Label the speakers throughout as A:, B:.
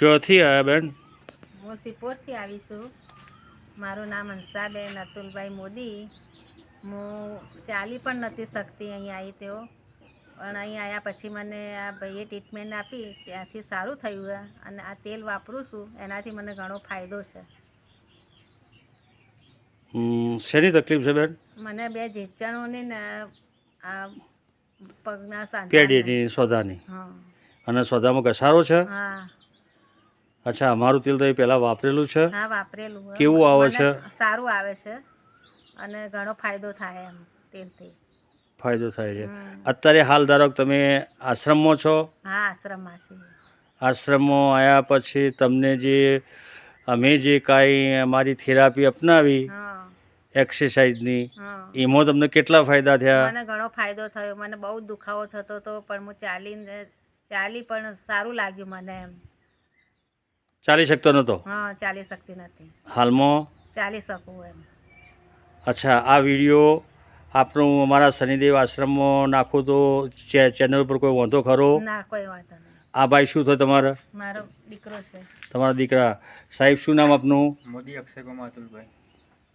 A: ક્યાંથી આવ્યા બેન?
B: હું સિપોરથી આવી છું. મારું નામ હંસાબેન અતુલભાઈ મોદી. હું ચાલી પણ નથી શકતી અહીં આવી તેઓ, પણ અહીં આવ્યા પછી મને આ ભાઈએ ટ્રીટમેન્ટ આપી, ત્યાંથી સારું થયું અને આ તેલ વાપરું છું, એનાથી મને ઘણો ફાયદો છે.
A: શેની તકલીફ છે બેન?
B: મને 2 ઢીંચણોની ને આ પગના
A: પેઢીની સોદાની.
B: હા.
A: અને સોદામાં ઘસારો છે?
B: હા.
A: અચ્છા, અમારું તેલ તો એ પહેલાં વાપરેલું છે?
B: હા, વાપરેલું.
A: કેવું આવે છે?
B: સારું આવે છે અને ઘણો ફાયદો થાય એમ તેલથી.
A: ફાયદો થાય છે. અત્યારે હાલ ધારો કે તમે આશ્રમમાં છો?
B: હા, આશ્રમમાં છીએ.
A: આશ્રમમાં આવ્યા પછી તમને જે અમે જે કાંઈ અમારી થેરાપી અપનાવી એક્સરસાઇઝની, એમાં તમને કેટલા ફાયદા થયા?
B: મને ઘણો ફાયદો થયો. મને બહુ દુખાવો થતો હતો, પણ હું ચાલી પણ સારું લાગ્યું મને એમ.
A: ચાલી શકતો નહોતો?
B: હા, ચાલી શકતી નથી.
A: હાલમાં
B: ચાલી શકું એમ.
A: અચ્છા, આ વિડીયો આપણું અમારા શનિદેવ આશ્રમમાં નાખું તો ચેનલ પર કોઈ વાંધો ખરો?
B: ના, કોઈ વાંધો નહીં.
A: આ ભાઈ શું થયો તમારા?
B: મારો દીકરો છે.
A: તમારા દીકરા. સાહેબ શું નામ આપનું?
C: મોદી અક્ષયકુમાર અતુલભાઈ.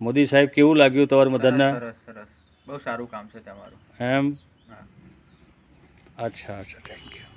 A: મોદી સાહેબ, કેવું લાગ્યું તમારા મદદને?
C: સરસ સરસ, બહુ સારું કામ છે તમારું.
A: એમ?
C: હા.
A: અચ્છા અચ્છા, થેન્ક યુ.